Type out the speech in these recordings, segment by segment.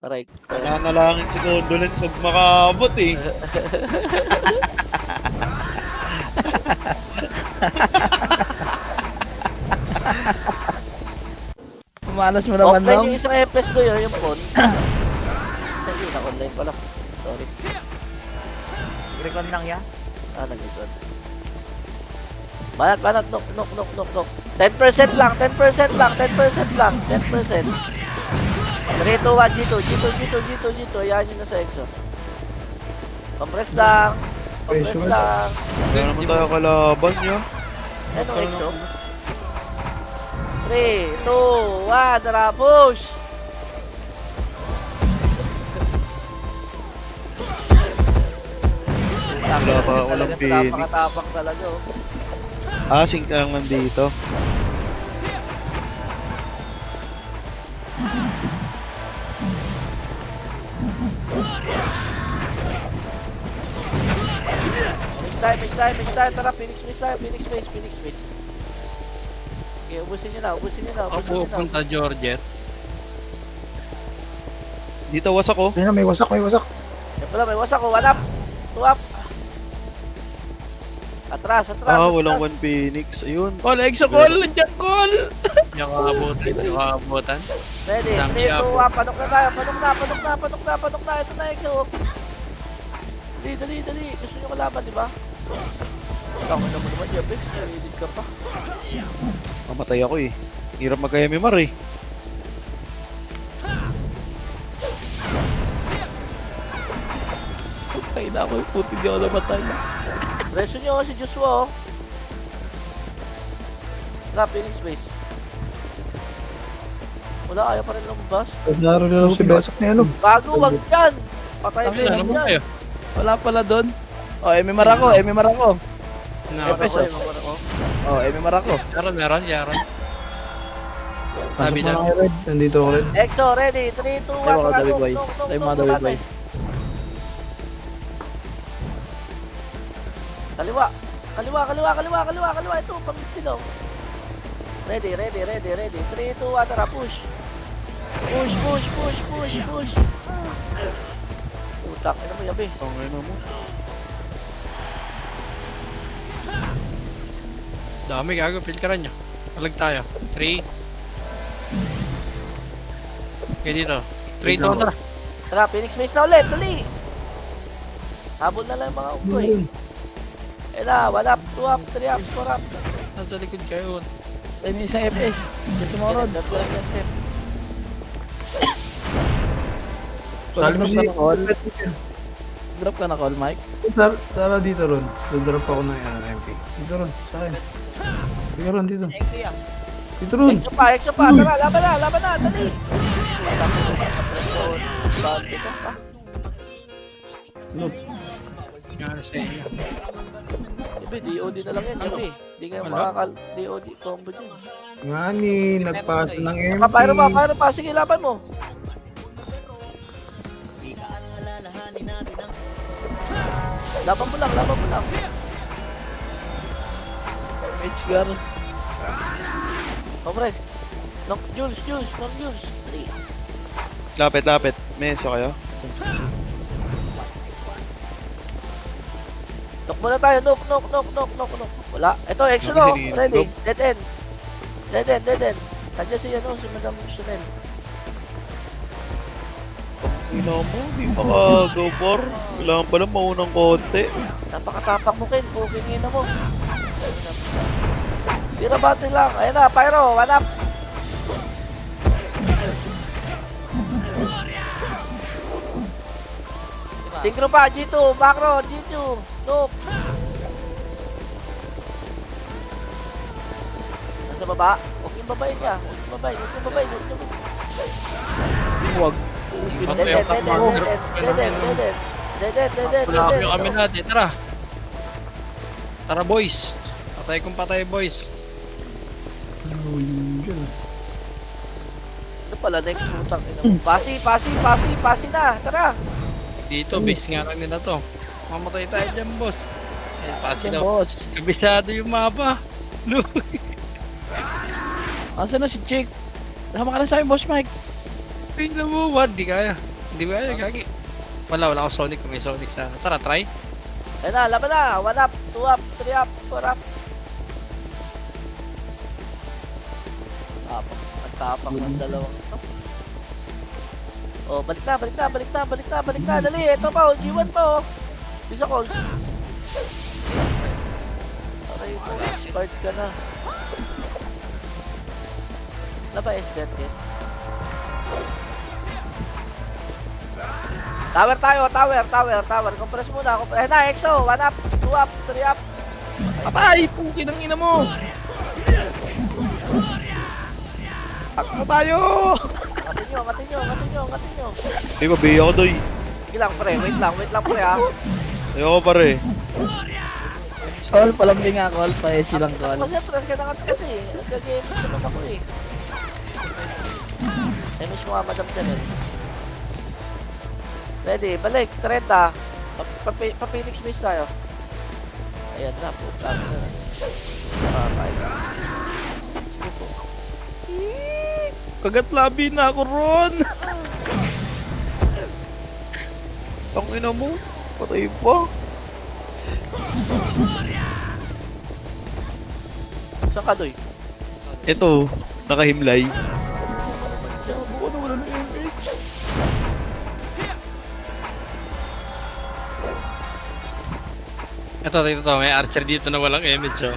Aray. Nananalangin si Condolence huwag makaabot eh. Pumalas mo naman Offline lang. yung isang FPS do yun, yung phone. Hindi, na-online pala. Sorry. Recon lang yan. Nag-record. Banat, nok. 10% lang, 10% lang, 10% lang, 10%. 3, 2, 1, G2. Ayan yun na sa EXO. Compress lang. Compress lang. Wala naman tayo kalaban nyo. Ano EXO? 3, 2, 1, tara, push! Wala pa, walang Phoenix. Napakatapang talaga, oh. Sync na lang nandito. Miss time, tara, Phoenix base. Okay, ubusin nyo na. Ako pupunta Georgette. Dito wasak ko. Ayun, may wasak. Yan pala, may wasak ko, one up. Two up. Atras. Walang one Phoenix. Ayun. Call, exo call, nandiyan call. Nakaabutan. Ready, Zombie 3, 2, up. 1, panok na tayo, panok na. Ito na, EXO. Dali. Gusto nyo kalaban, di ba? Tama naman Jepex, narinig ka pa. Mamatay ako eh. Hirap mag-MMR eh. Kaya na ako, puti di ako namatay. Preso nyo si Joshua, oh. Tara, Phoenix base. Wala, ayaw pa rin lumabas. Naroon na lang si Besok na yan. Gago, wag yan! Patay Ang kayo ina naman kayo. yan. Wala pala doon. Oh, MMR ako. Peso. Oh, MMR ako. Meron. Pasok Tabi na na. lang kay Red. Nandito ako Red. EXO, ready, 3, 2, 1, Tayo mga David Boy. Tayo mga David Boy. Kaliwa. Ito, pang-sino. Ready. 3, 2, 1, tara, push. Push. Utak, ano mo yabi? Tangay na mo. Dami gago, filteran nyo. Talag tayo. 3. Okay dito. 3, 2, tara. Tara, Phoenix base na ulit, dali. Habol na lang yung mga ugoy. Eh na, 1 up, 2 up, 3 up, 4 up. Nasa likod kayo. Ay, may isang FS. Sa sumunod. Drop ko lang yan, Tep. Sali mo si call. Drop ka na call, Mike. Tara dito ron. Dodrop ako ng MP. Dito ron, sa akin. Dito ron, dito. Dito ron. EXO pa, tara, laban na, dali. Look. Nga sa inyo. Sabi, DOD na lang yan, sabi. Hindi kayo Ano? DOD combo dyan. Nga ni, nagpasa ng MP. Papayro pa, sige, laban mo. Laban mo lang. Mage Gar. Compress. Knock Jules. Dali. Lapit. Meso kayo. Knock muna tayo, knock. Wala. Ito, EXO no. Sige, Ready. knock. Dead end. Nandiyan si Madam Chanel. Ina mo, di maka-go for. Kailangan pala maunang konti. Napakatapak mo, Ken. Booking mo. Tira battery lang. Ayan na, Pyro. 1 up. Synchro pa, G2. Macro, G2. Look. Nasa baba. Huwag yung babayin niya. Huwag. Dead. Wala kayo kami natin. Tara. Tara boys. Patay boys. Oh, yun dyan. Ano pala, next utang. Pasi na. Tara. Dito, base nga lang nila to. Mamatay tayo dyan boss. Ayan, pasi daw. Boss. Kabisado yung mapa. Look. Asa na si Chick? Tama ka na sa akin, Boss Mike. Tingnan mo, what? Di kaya. Hindi ba kaya gagi? Wala akong Sonic kung may Sonic sana. Tara, try. Ayun na, laban na. 1 up, 2 up, 3 up, 4 up. Nagtapak ng dalawang ito. Oh, balik na. Dali, ito pa, oh, G1 pa, oh. Bisa ko. Okay, start ka na. Wala ba SBT kit? Tower tayo, tower. Compress muna, compress. Na, EXO. 1 up, 2 up, 3 up. Patay! Puki ng ina mo! Takbo tayo! Angatin nyo. Ay, mabiya ako doy. Sige lang, pre. Wait lang, pre, ha. Ayoko pare. Call, palambing nga call. Pa-SC lang call. Kasi, press ka na nga kasi. Nag-game naman ako, eh. Miss mo nga, Madam Chanel. Ready, balik, 30. Pa-Phoenix Base tayo. Ayan na, puta. Patay. Sige po. Kagat labi na ako ron! Ang ina mo. Patay pa. Saan ka, Doy? Ito, nakahimlay. Ano wala na MH? Ito, may archer dito na walang image, oh.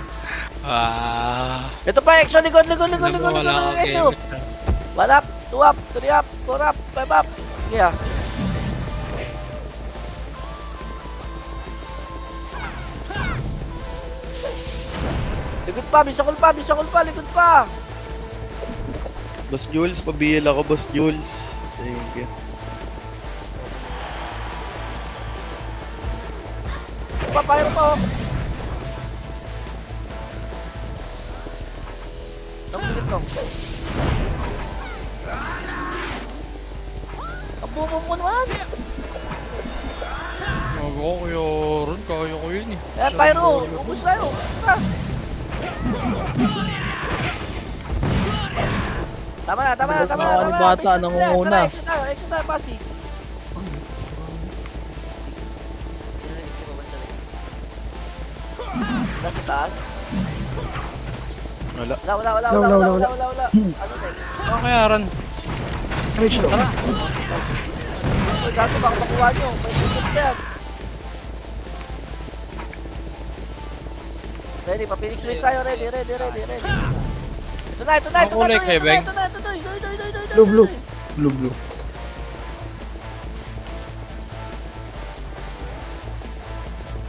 Ito pa, EXO, likod, Wala akong EXO. image. 1 up, 2 up, 3 up, 4 up, 5 up. Sige, ha. Likod pa, likod pa. Boss Jules, pabiyal ako, Boss Jules. Thank you. Papayro pa, oh. Nakulit ko. Ang bumo mo naman. Kaya ko yun, eh. Ayan, Pyro. Ubus tayo. Tama na. Mga bata, nangunguna. Extra tayo, pasi. Nasa taas? Wala. Wala. Ano next? Ano kaya, Ron? Tara. Uy, gato, baka makuha nyo. May ticket yan. Ready, pa-Phoenix Race tayo. Ready. Ito na. Ang kulay, Kebeng. Blue.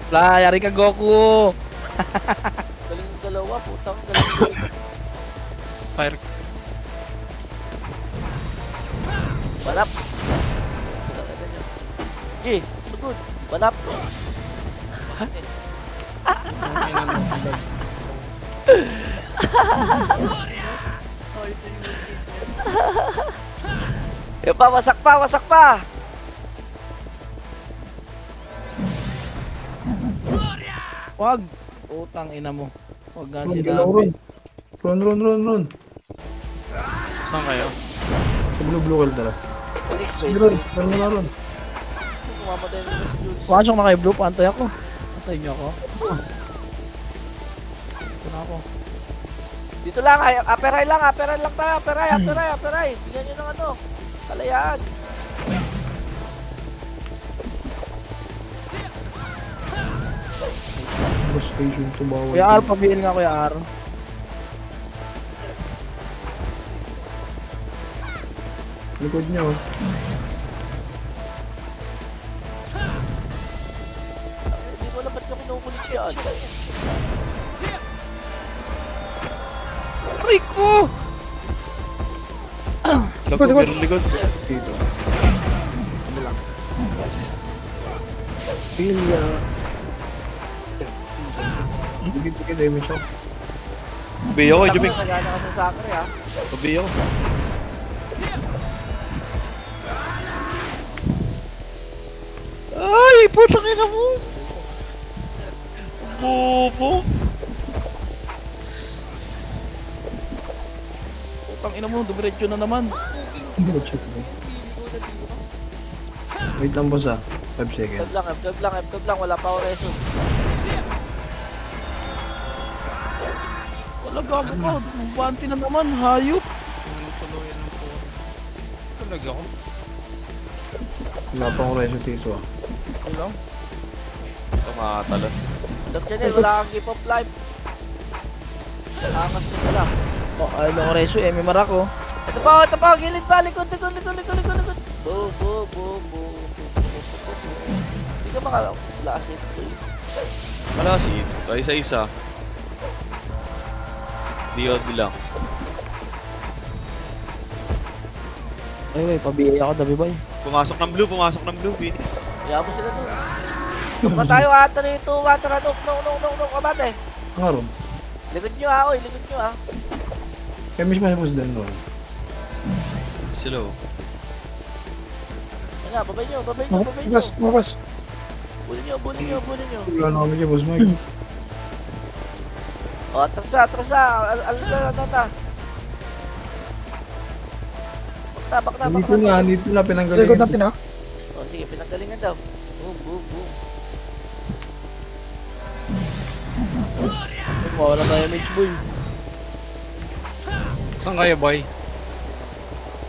Wala, yari ka Goku! Galing yung dalawa, putang galing. Fire. Balap. Okay, so good. Balap. Yung pa, wasak pa. Wag! Utang ina mo. Wag nga Run, sila. galaw, run. Saan kayo? Sa blue kill tara. Phoenix Sige, Race. run mo na ron. Kumamatay na si Jules. Pasok na kay Blue, pantay ako. Pantay niyo ako. Ito na ako. Dito lang, aperay lang tayo, aperay. Bigyan nyo ng ano, kalayaan. Boss station to bawal. Kuya R, pabihin nga Kuya R. Likod nyo. Hindi ko alam ba't nyo kinukulit yan. Rico! Likod, meron likod. Dito. Ano lang. Pilya. Bigit damage ako. Mabiya ako, Jumik. Nagana ka sa sakre, ha. Mabiya ako. Ay, putang ina mo. Bobo. Utang ina mo, dumiretso na naman. Hindi ko check mo. Wait lang boss ah. 5 F12 seconds. lang, F12 lang, F12 lang. Wala pa ako reso. Wala gago ka. Banti na naman. Hayop. Ano tuluyan ng po? Talaga ako. Wala pa akong reso dito ah. Wala. Ito mga talon. Love channel, wala kang keep of life. Angas ko pala. Oh, ay lang reso. MMR ako. Ito pa, gilid pa, likod. Bo. Hindi ka makalasit. Malasin. Isa-isa. Diod lang. Ay, pabiyay ako, Dabi Boy. Pumasok ng blue, Vinis. Kaya mo sila doon. Huwag pa tayo ata rito, water ano. No, kabate. Nga ron. Likod nyo ha, oy, likod nyo ha. Kaya mismo sa boss din ron. Sila oh. Nga, babay nyo. Mabas. Bulin nyo. Wala na kami dyan boss Mike. O, atras na. Ano na. Bakta. Dito na, pinanggalingan. O, sige, pinanggalingan daw. Boom. Mawala tayo Mitch Boy. Saan kayo, boy?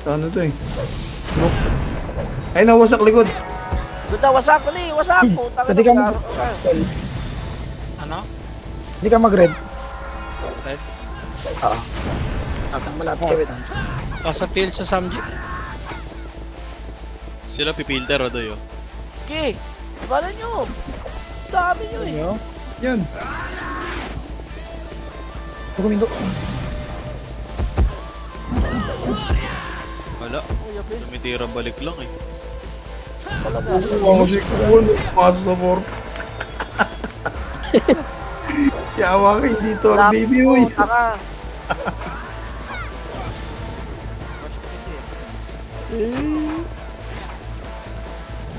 Sa ano to eh? Nope. Ay, nawasak likod. Doon na, wasak. Pwede ka mag- Ano? Hindi ka mag-red. Red? Oo. Habang malapit ka wait. Sa field sa Samji. Sila pipilter o doy oh. Okay, ibalan nyo. Dami nyo eh. Yan. Tukumindo. Wala. Tumitira balik lang eh. Talaga. Ako si Kuwan. Pasok sa port. Yawa ka dito ang baby uy. Taka.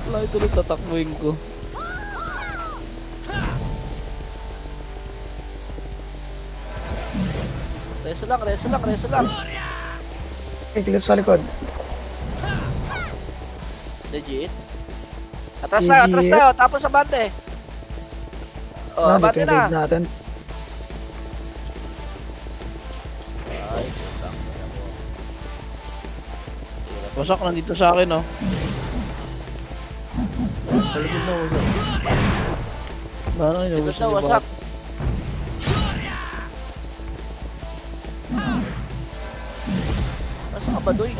Wala ito nagtatakbuhin ko. Reso lang. Okay, tigil sa likod. Legit. Atras Legit. tayo. Tapos sa bante. O, Dito bante yung na. raid natin. Wasak nandito sa akin, oh. Sa likod na wasak. Ano yun? Likod na, wasak. Nasa ka ba, Doy?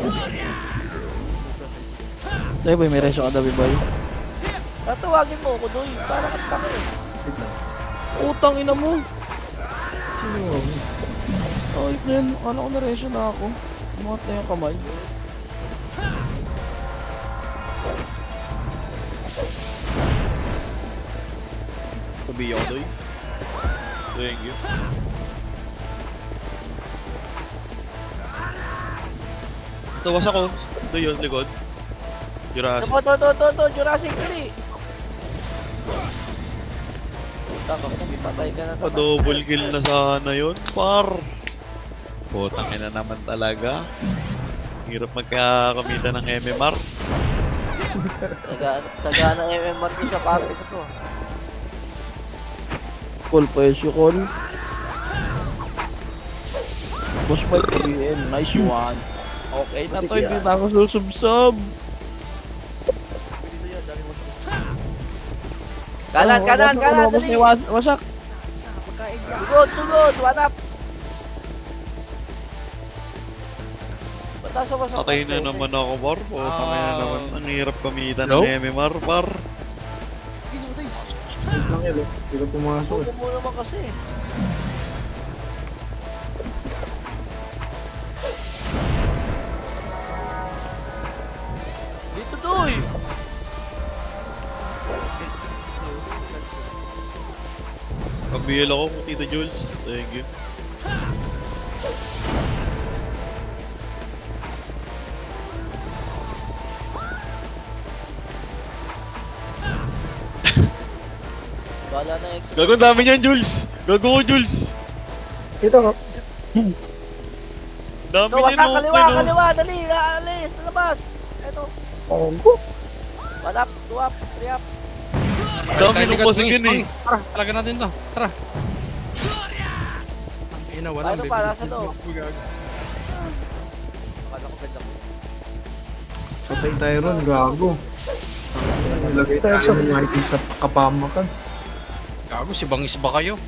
Dabi Boy, may reso ka, Dabi Boy. Tatawagin mo ako, Doy. Para kataka eh. Wait lang. Utang ina mo. Sino ako? Ay, yan. Ano ko na reso na ako. Umangat na yung kamay. Sabi ako doy. Thank you. Ito wasak ko. Doy yun, likod. Jurassic. To, Jurassic 3. Tama ka na, patay ka na naman. Pa-double kill na sana yun, par. Putang ina naman talaga. Hirap magkakamita ng MMR. Sagana MMR ko sa party ko to. Call pa yun si Call. Boss Boy, PN. Nice one. Okay na to, hindi na ako susubsob. Kanan. Boss, Dali. wasak. Sugod. One up. Batas ako sa Patay na naman ako, par. Putang ina naman. Ang hirap kumita ng Nope. MMR, par. Wait lang yan oh. Hindi ka pumasok eh. Huwag mo naman kasi. Dito, Doy. Pabihil ako, Tito Jules. Thank you. Bala na exo. Gago, ang dami niyan, Jules. Gago ko, Jules. Dito ako. Dami Ito, niyan, wasak, no? kaliwa. Dali, alis, labas. Eto. Ogo. 1 up, 2 up, 3 up. Dami nung pasig yun eh. Tara, talaga natin to. Tara. Ina, wala. Paano pa, nasa loob? Akala ko ganda mo. Patay tayo ron, gago. Nilagay tayo ng IP sa kapamakan. Gago, si Bangis ba kayo?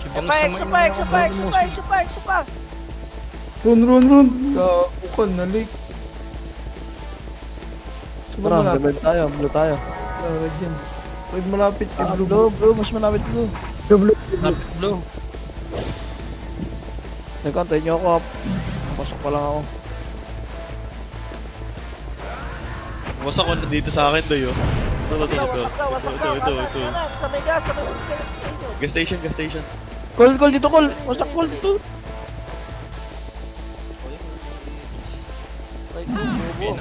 Si Bangis Exo sa pa, exo pa, exo pa, exo pa, exo pa. Run! Gago ka, nalik. Sobrang Tara, malapit. revive tayo, blue tayo. Tara dyan. Pwede malapit kay Blue. Blue, mas malapit blue. Blue. Lapit blue. Teka, antayin niyo ako. Pasok pa lang ako. Wasak ko na dito sa akin doy oh. Ito. Ito. Sa may gas, sa may station. Gas station, gas station. Call dito, call. Wasak call dito. Ay, bubo.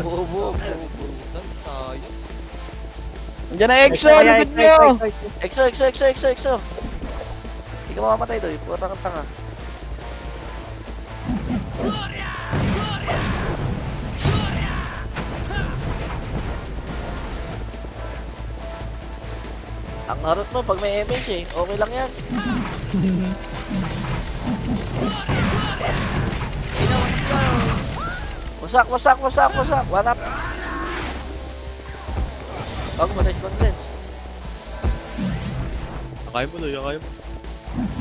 Bubo. Andiyan na EXO, likod niyo. Exo. Hindi ka mamamatay doy, puta kang tanga. Ang harot mo pag may MH eh, okay lang yan. Wasak. 1 up. Bago mo na condense. Akay mo doy, akay mo.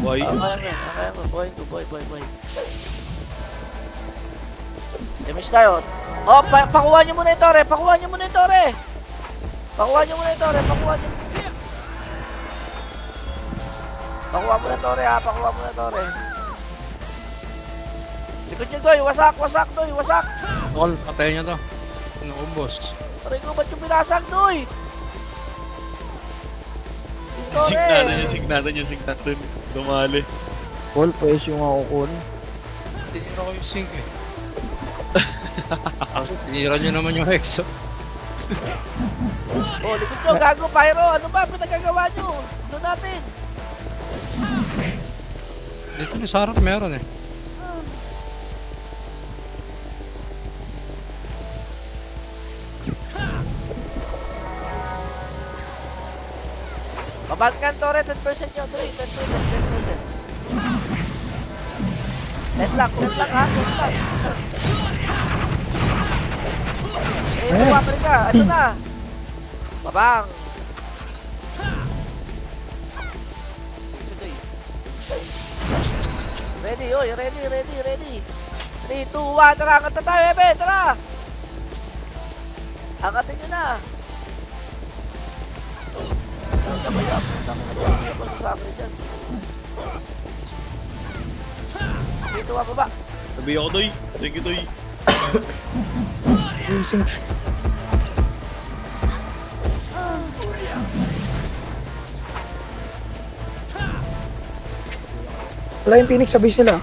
Why? Kaya mo. Boy. MH tayo. Oh, pakuha nyo muna yung tore. Pakuha nyo muna yung tore. Pakuha mo na yung tore ha. Pakuha mo na yung tore. Likod nyo doy. Wasak doy. Tol, patayin niyo to. Inuubos. Aray ko, ba't yung binasag doy? Yung signatan. Dumali. Call, pwes yung ako call. Hindi nyo na kayo sync eh. Tinira nyo naman yung Hexo. Oh, likod nyo, gago, Pyro. Ano ba pinagagawa nyo? Doon natin. Dito na sa harap meron eh. Kabalkan tore, 10% nyo, Dre. 10%. 10 lang ha, 10 lang. Tumapal ka, ano na? Babang. Ready, oy, ready. 3, 2, 1, tara, angkat na tayo, Ebe, tara! Angkatin nyo na! Dito ako ba? Sabi ako doy. Thank you doy. Using. Wala yung Phoenix sa base nila.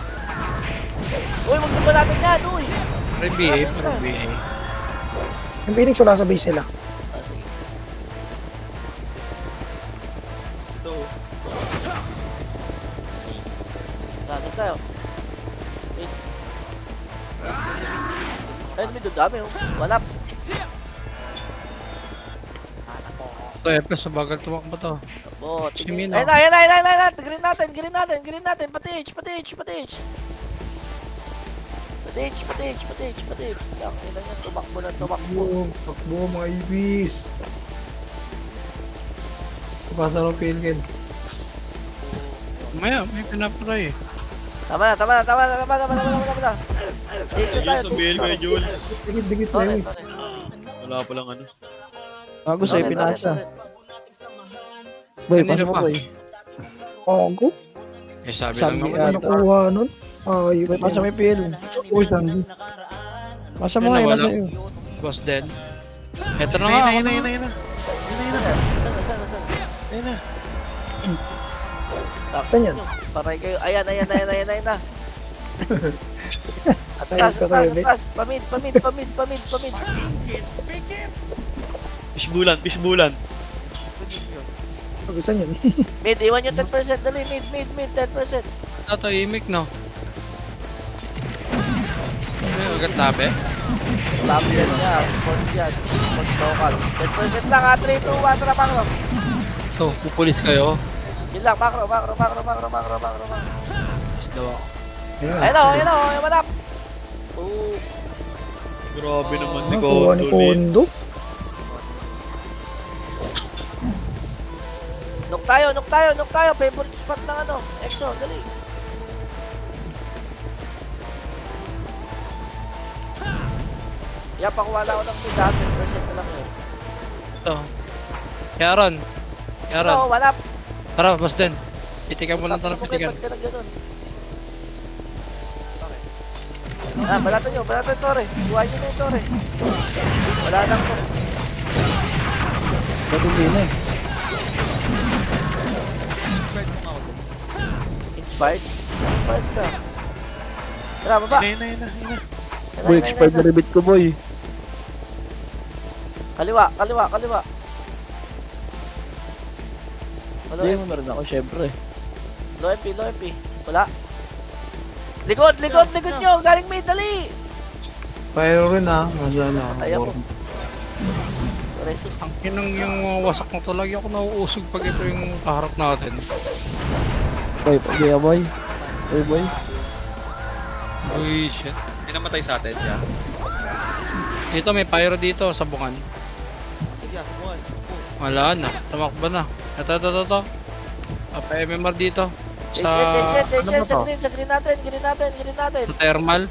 Uy, huwag na ba natin yan, uy! BA. Yung Phoenix wala sa base nila. Ito. Ganun tayo. Wait. Ayun, may dami, oh. Wala. Ito, Epes, sa bagal tumakbo to. Bot. Chimino. Ayun na. Green natin. Pati H. Ang ina niya, tumakbo. Takbo mga ibis. Kapasa ng Philkin. Maya, may pinapatay eh. Tama na. Dito Sige, tayo. sabihin ko yung Jules. Dikit na Sorry. yun. Wala pa lang ano. Gago sa'yo, pinasa. Boy, Kanina pasok mo, pa. boy. Ogo. Eh, sabi Sabi lang naman. niya. Ano kuha nun? Ayun. Boy, pasok mo yung PL. Uy, Sandy. Pasa mo Ayun, ngayon, nawala. nasa iyo. Boss dead. Eto na nga. Ayun na. Ganyan. Paray kayo. Ayan na. Ayun ka kayo, Vic. Atras. Pamid. Fishbulan. Pagusan yun. Mid, iwan yung 10%. Dali, mid, 10%. Ito, imik no. Ano yung agad tabi? Sabi yan niya, support yan. Support local. 10% lang ha, 3, 2, 1, tara Macro. Ito, pupulis kayo. Yun lang, Macro. Is daw ako. Ayan. Ayun o, yung manap. Oo. Grabe naman si Kuha ni Kondo. Kondo. Nuk tayo. Favorite spot ng ano. Exo, dali. Yeah, pakuha lang ako ng mid ha. 10% na lang yun. Ito. Yaron. Oo, manap. Tara, boss din. Pitikan mo lang ito ng pitikan. Ba't ka na ganun? Ah, balatan nyo, Tore. Buhay nyo na yung Tore. Wala nang po. Ba't hindi na eh? Inspired ka. Tara, baba. Yun na. Boy, expired na rebit ko, boy. Kaliwa. Wala Hindi mo meron ako, syempre. Low MP. Wala. Likod nyo. Galing may dali. Pyro rin ha. Masana. Ayaw mo. Reso. Ang kinang yung wasak na to, lagi ako nauusog pag ito yung kaharap natin. Boy, pag-iya, boy. Boy. Uy, shit. Hindi namatay sa atin, yeah. Dito, may pyro dito, sa bungan. Wala na, tumakbo na. Ito. Pa-MMR dito. Sa, Ano ba to? Sa green natin. sa thermal.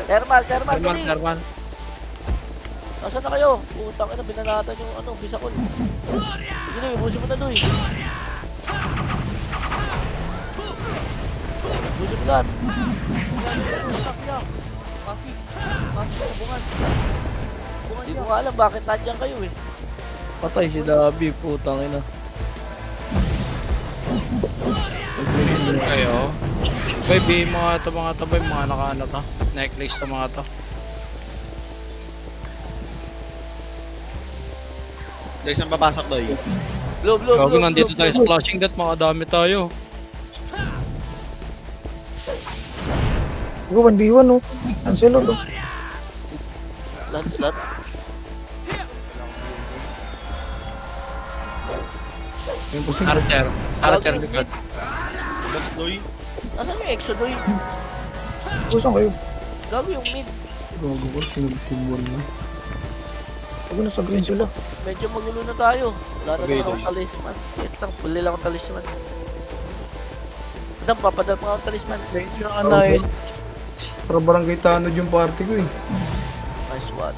Thermal, dali. Thermal. Nasaan na kayo? Utang ina, binalatan yung ano, bisakol. Sige na, ibusin mo na doy. Ibusin mo lahat. Pasi sa bungan. Hindi ko nga alam bakit nandiyan kayo eh. Patay si Dabi, putang ina. Dito kayo. Boy, mga to, boy, mga nakaano to. Necklace to mga to. Guys, ang papasok doy. Blue. Gago, nandito tayo sa flashing death, makadami tayo. Go, 1v1 oh. Cancelo to. Slot. Yung pusing. Archer likod. Box doy. Nasaan yung exo doy? Kusang kayo. Gago yung mid. Gago ko. Sinagtibuan mo. Huwag na sa green sila. Medyo magulo na tayo. Wala na Okay, naman akong talisman. Wait lang, puli lang akong talisman. Madam, papadal pa akong talisman. Yung anay. Para barangay tanod yung party ko eh. Nice one.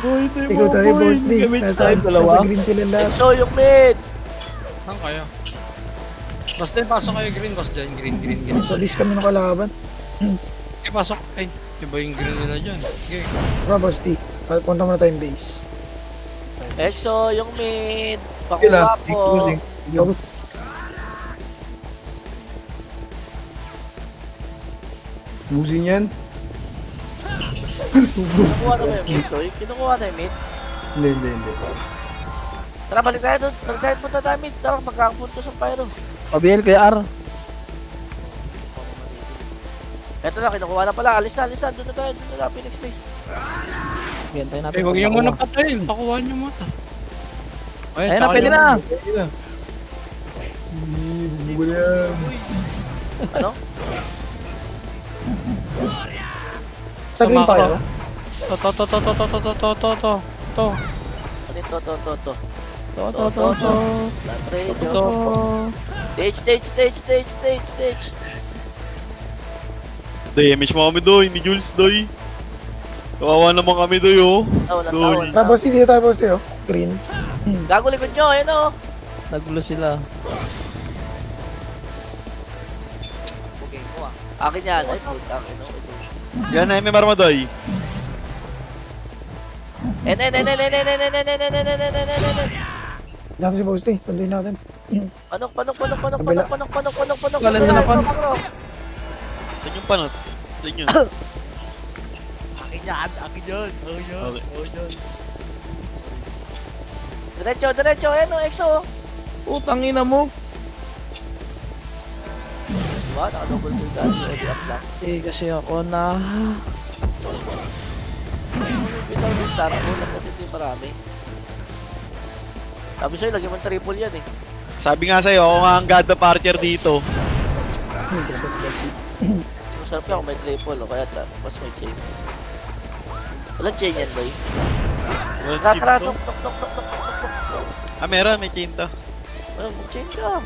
Boy, Ikaw tayo, boss D. Nasa green sila lahat. Exo yung mid! Saan kayo? Boss din, pasok kayo green, boss din. Green. Nasa list kami ng kalaban. Okay, pasok. Ay, iba yung green nila dyan. Okay. Tara, boss D. Punta muna tayong base. Exo yung mid! Kila. Pakuha po! Go. Busin yan. Kinukuha na ba yung mid, Toy? Kinukuha na yung mid? Hindi. Tara, balik tayo doon. Balik tayo punta tayo mid. Tara, magkakapunto sa pyro. Pabiel kay R. Eto na, kinukuha na pala. Alis na. Doon na tayo. Phoenix Base. Gantay natin. Ay, huwag niyo muna patayin. Pakuha niyo mo ito. Ayun na, pwede na. Bubul yan. Ano? Sa green pa kayo. To. Ano ito? To. Radio. Stage. Doy, image mo kami doy. Ni Jules doy. Kawawa naman kami doy, oh. Walang Tara, boss D. Dito tayo, boss D. Oh. Green. Gago likod nyo. Ayun o. Nagulo sila. Akin yan. Ay, puta. Ito. Yan na, MMR mo doy. Dito si boss D. Sunduin natin. Panok. Kabila. Wala na napan. Saan yung panot? Saan yun? Akin yan. Okay. Diretso. Ayun o, Exo. Putang ina mo. Diba? Naka-double kill tayo. Di up lang. Eh, kasi ako na... Bitaw ng star mo, lang natin hindi marami. Sabi sa'yo, lagyan mo ng triple yan eh. Sabi nga sa'yo, ako nga ang God of Archer dito. Masarap yan kung may triple o kaya mas may chain. Walang chain yan, boy. Tara, tara, tok, tok, tok, tok, tok, tok, tok. Ah, meron, may chain to. Walang chain ka.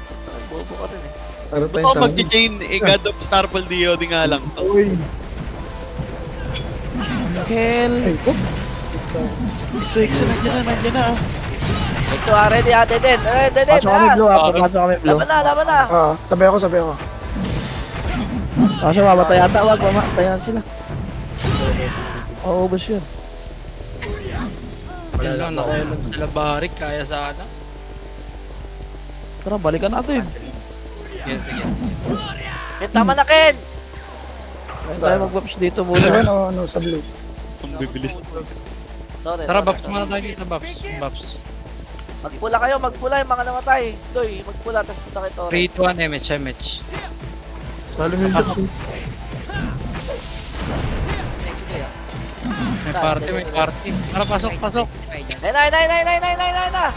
Bobo ka rin eh. Para Ba't ako mag-chain? Eh, God of Starfall DOD nga lang to. Uy, Kel. Ay, oh. Exo, nandiyan na. Ito, ready ate din. Ready din, Pasok kami blue, Ah, pasok kami blue. Laban na, laban na. Sabay ako. Kaso mamatay ata, wag mamatay na sila. Oo, ubos yun. Yan lang, nakailan sila barik, kaya sana. Tara, balikan natin. Sige, sige. Ken, tama na, Ken. Kaya tayo mag-waps dito Sabay muna. ano, sa blue. Ang bibilis. Sorry, Tara, sorry, Babs sorry. muna tayo dito, Babs. Babs. Magpula kayo, magpula yung mga namatay. Doy, magpula, tapos punta kay Torre. 3, 2, 1, MH. salim yung Jackson. May party, may party. Tara, pasok, pasok. Nay, nay, nay, nay, nay, nay, nay, nay, nay.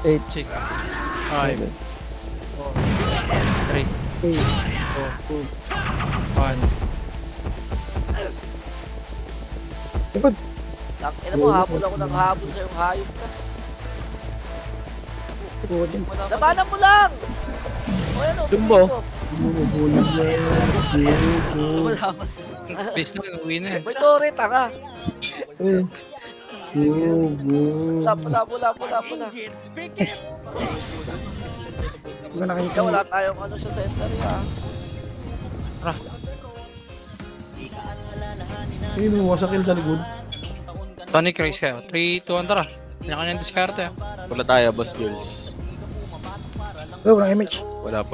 8, Check. 5, 3, 2, 1. Ipad. Ina mo, habol ako ng habol sa yung hayop ka. Ipad din. Labanan mo lang! O yan o, Jumbo. Base na, uwi na yan. May Torre, tanga. Pula. Wala nakita Ikaw, mo. wala tayong ano sa center ha. Ayun, wasakil sa likod. Tony Chris kayo. 3, 2, 1, tara. Kanya-kanyang diskarte. Wala tayo, Boss Jules. Walang image. Wala,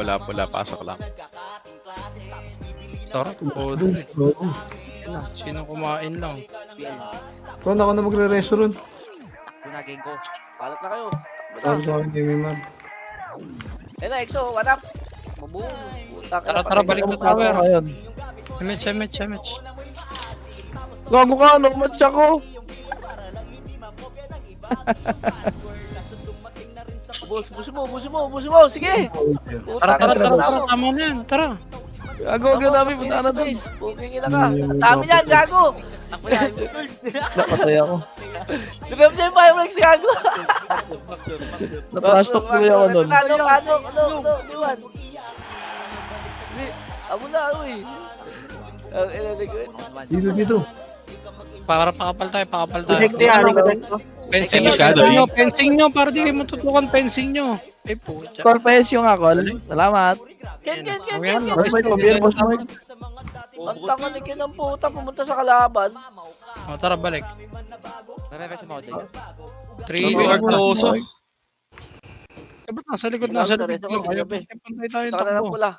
pasok lang. Tara, podo eh. Sino kumain lang? Kung ako na magre-restaurant. Pinagin ko. Palat na kayo. Sabi sa akin, Demi Man. Eh na, Exo, what up? Mabuo. Tara, balik na tower. Ayun. MH. Gago ka, nag-match ako. Busin mo. Sige. Tara, tama na yan. Tara. Gago ka namin, punta na doon. Booking ina ka. Ang dami niyan, gago. Napatay ako. Lumab niya yung fireworks, gago. Natrash talk tuloy ako nun. Ano, Diwan. Abo na, uy. Ang inaligwin. Dito. Para pakapal tayo. Masyado, Fencing nyo, para di kayo matutukan fencing nyo. Ay po. Call pa yung call. Salamat. Ken. Boss Mike, pabiyar, Boss Mike. Ang tanga ni Ken ng puta, pumunta sa kalaban. O, tara, balik. 3, Hindi, Arcloso. ba't nasa likod nyo? Ayaw, pantay tayo Saka na ng takbo. pula.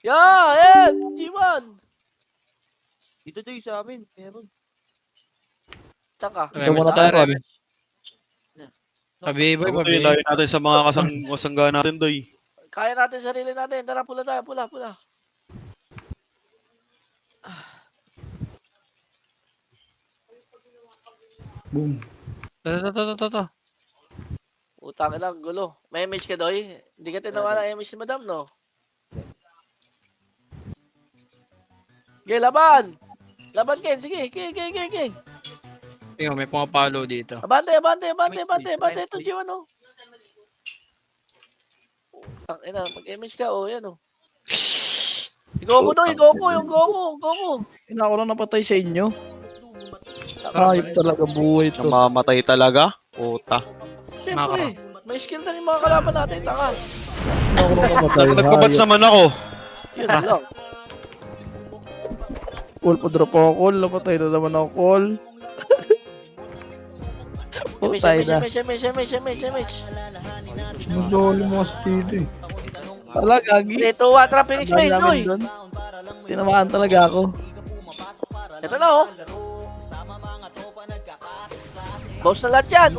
Yan! G1! Dito doy sa amin. Meron. Taka. Ito muna tayo, Ron. Pabiboy. Layo natin sa mga kasangga natin, Doy. Kaya natin sarili natin. Tara, pula tayo. Pula. Boom. Ito. Utang lang, gulo. May image ka, Doy? Hindi ka tinawa ng image ni Madam, no? Okay, laban! Laban, Ken. Sige. Tingnan, may pumapalo dito. Abante. Ito, G1, oh. Ang ina, mag-image ka, oh. Yan, oh. Goku, Doy. Goku. Ina ako lang napatay sa inyo. Ayop talaga buhay to. Namamatay talaga. Puta. Siyempre, may skill na yung mga kalaban natin. Taka. Ina ako lang napatay. Nagpabats naman ako. Yun lang. Call pa drop ako call. Napatay na naman ako call. Putay na. Image. Sinusoli mo kasi dito eh. Wala, gagi. Ito, trapping space, Doy. Doon. Tinamaan talaga ako. Ito na, oh. Boss na lahat yan.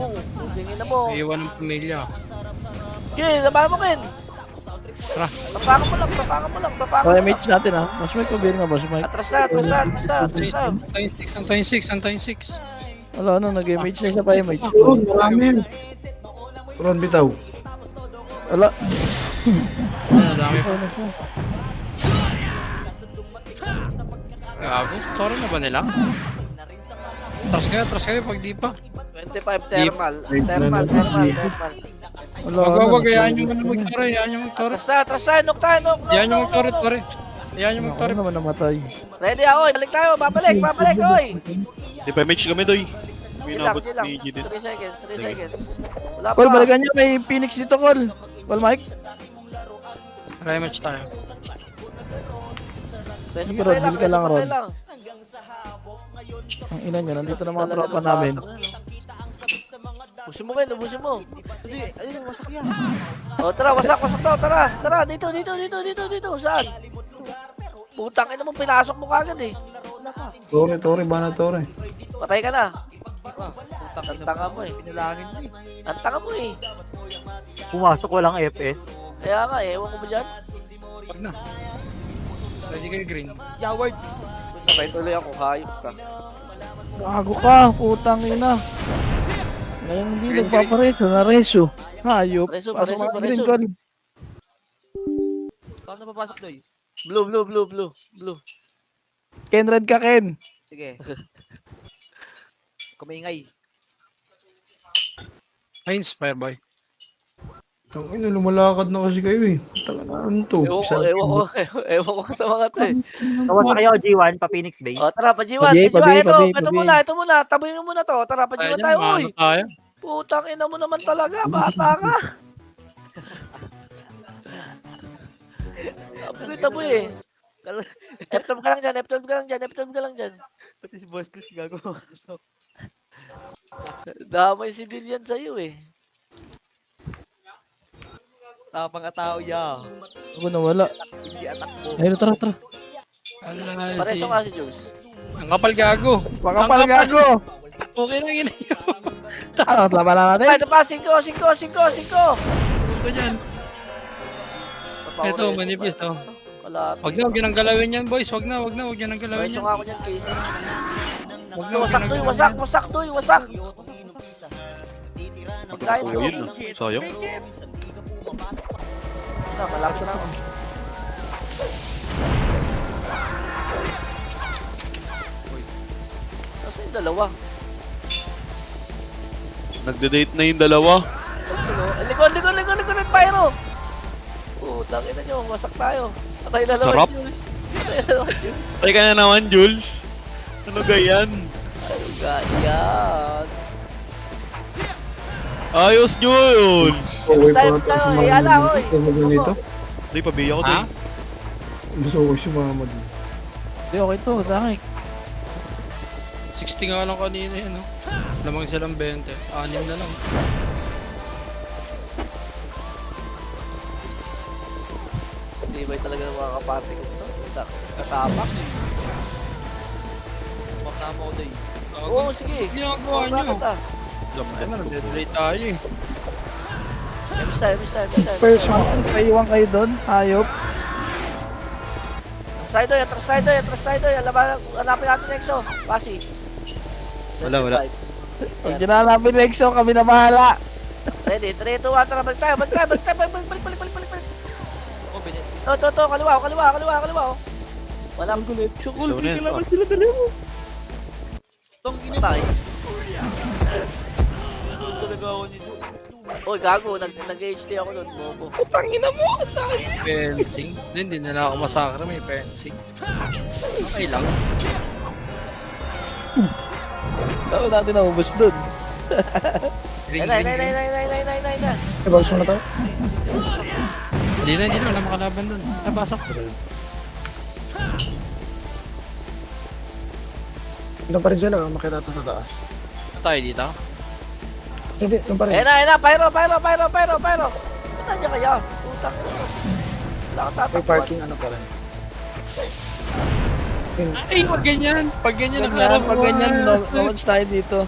Tingin na mo. Iwan ng pamilya. Okay, laban mo, Ken. Tapakan mo lang, tapakan mo lang, tapakan mo Okay, lang. mage natin ha. Boss Mike, pabili nga, Boss Mike. Atras na, atras na, atras na, atras na. Antayin 6, antayin 6. Wala, ano, nag-mage na isa pa yung mage. Turon, marami yan. Turon, bitaw. Wala. Ano, dami pa. Ano siya? Gago, toro na ba nila? Tras kayo pag di pa. 25 thermal, thermal, thermal. Wala, Wag, hayaan nyo muna magtore, hayaan nyo magtore. Atras na, nok tayo, nok. Hayaan nyo magtore, tore. Hayaan nyo Ako magtore. naman namatay. Ready ako, balik tayo, babalik, oy. Di pa match kami, Doy. Chilang, Minabot chilang. ni G din. 3 seconds, 3 seconds. Wala pa. Col, balikan niya. May Phoenix dito, Col. Col, Mike. Rematch tayo. Ready Sige, Rod, patay lang, bili ka lang, ready Rod. patay lang. Ang ina nyo, nandito na mga Talaga tropa namin. Ubusin mo kayo, ubusin mo. Hindi, ayun, wasak yan. O, tara, wasak daw, tara. Tara, dito. Saan? Putang ina mo, pinasok mo kagad eh. Tore, bana tore. Patay ka na. Ang tanga mo eh. Pinalangin mo eh. Ang tanga mo eh. Pumasok walang FS. Kaya nga, ewan ko ba dyan? Wag na. Ready kayo, green. Yaward. Patay tuloy ako, hayop ka. Gago ka, putang ina. Ngayon hindi nagpapareso, nareso. Hayop. Pareso, Pasok pareso, mga green, pareso. Col. Saan na papasok doy? Blue. Ken, red ka, Ken. Sige. Kumaingay. Ay, inspire boy. Ang ina, lumalakad na kasi kayo eh. Taka na, ano to? Ewan ko sa mga to eh. Kawas kayo, G1, pa Phoenix Base. O, tara, pajiwan. Pabi. Ito muna. Tabuhin mo muna to. Tara, pajiwan Kaya tayo, dyan, uy. ano tayo? Putang ina mo naman talaga, bata ka. Taboy eh. F12 ka lang dyan. Pati si Boss Chris gago. Damay civilian sa'yo eh. Tapang tao ya. Ako nawala. Hindi atak mo. Ayun, tara. Ala, Pareso nga si Jules. Ang kapal gago. Pakapal gago. Okay lang yun. Ano, tama na natin? Ay, pa, 5. Ito dyan. Ito, manipis oh. Kalate. Wag na, huwag nang galawin yan boys. Wag na, huwag yan ang galawin Pareso yan. nga ako dyan, Casey. Wag na, huwag yan ang galawin yan. Wasak. Pagkain Oh, ko. yun. Sayang. Malapit na ako. Nasa yung dalawa? Nagde-date na yung dalawa. Likod, Pyro! Putang ina nyo, wasak tayo. Patay na naman, Sarap. Jules. Patay na naman, Jules. Ay ka na naman, Jules. Ano gayan? Ay, ganyan. Ayos, Jules! Okay pa Time ata tayo, sumama yala, dito. oy. Ito mo ganito. Hindi, pabiya ko Ha? doon. Gusto ko sumama dito. Hindi, okay to. Dangik. 60 nga lang kanina yun, no? Lamang silang 20. 6 na lang. Hindi ba talaga ng mga kaparte ko? Katapak. Map na mo doy. Oo, sige. Ginagawa nyo. Ay na, nag-delay tayo eh. Miss time. First one, paiwan kayo doon. Hayop. Atras tayo. Hanapin natin Nexo. Pasi. Wala. Pag ginanapin Nexo, kami na bahala. Ready, 3, 2, 1, tara, balik tayo. Balik. Ako, binet. To, kaliwa. Walang gulit. So na yan, par. Tong Patay. talaga ako ni Oy, gago. Nag-HD ako doon. Bobo. Putangina mo, sayang. Fencing. Hindi nila ako masakra, may fencing. Okay lang. Dapat natin naubos doon. Green. Nay. Eh, bagus muna tayo. Hindi na, wala makalaban doon. Nabasok. Doon pa rin sila, makita ito sa taas. Ano tayo dito? Hindi, doon pa rin. Ayun na. Pyro. Saan niya kaya? Putang. Wala kang May tatakbuhan. parking ano pa rin. Yun. Ay, wag ganyan. Pag ganyan ang harap. Pag ganyan, launch tayo dito.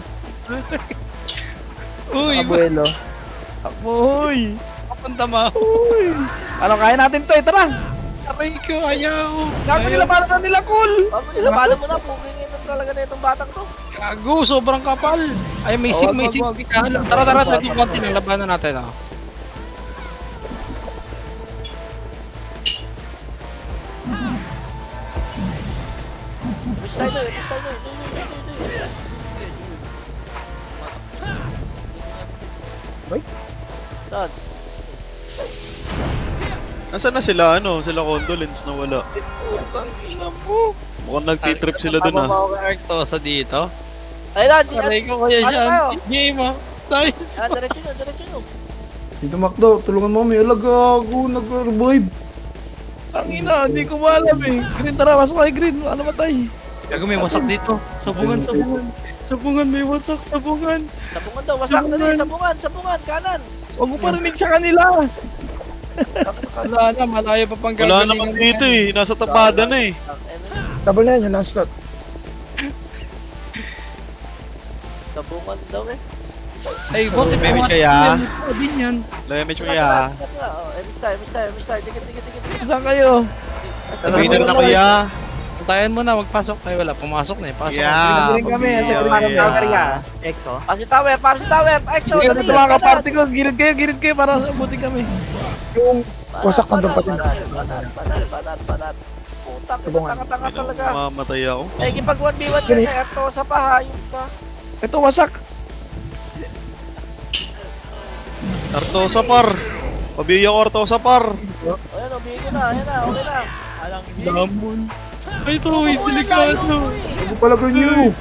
Uy, Abuelo. Takbo, hoy! papunta ma. Hoy! Ano, kaya natin to eh, tara! Aray ko, ayaw. Gago nila, paano na nila, cool! Bago nilabanan mo na, pugingin na talaga na itong batang to. Gago, sobrang kapal. Ay, may sig, may sig. Tara, tara, tara, konti lang, labanan natin, ah. Miss tayo, miss tayo, Saan? Nasaan na sila, sila condolence na wala. Putang ina mo. Mukhang nagtitrip sila dun, Tama ba ako Arctosa dito? Ayun na, Aray ko, Kuya Ano Sean. tayo? Game, ah. Nice. diretso nyo, diretso nyo. Dito Macdo, tulungan mo kami. Ala, gago, nag-revive. Ang ina, hindi ko maalam eh. Green, tara, masok tayo, Green. Ano matay? Gago, may wasak dito. Sabungan, sabungan. Sabungan, may wasak, sabungan. Sabungan daw, wasak na rin, sabungan, kanan. Huwag mo parinig sa kanila. Wala na, malayo pa pang Wala gagalingan naman dito eh, nasa tapada na eh. Double na yan, yung last slot. Sabungan daw eh. Ay, bakit? May siya, ya. Din yan. Lemech mo ya. Miss tayo, dikit. Saan kayo? Winner na kuya. Antayan mo na, magpasok. Ay, wala, pumasok na eh. Pasok. Yeah. Green kami, Yeah, sa yeah. Pasi tower, exo, Sige, dali, ito mga kanan. kaparty ko, gilid kayo para abutin kami. Yung wasak nandun pa din. Banat. Putang, Sabungan. tanga talaga. Mamatay ako. Eh, kipag 1v1 ka na, eto sa pahayop ka. Ito, wasak. Artosa par. Pabiya ko Artosa par. Ayun, bigyan na, okay na. Damon. Ay, ito, uy, delikado. Gago pala ganyo.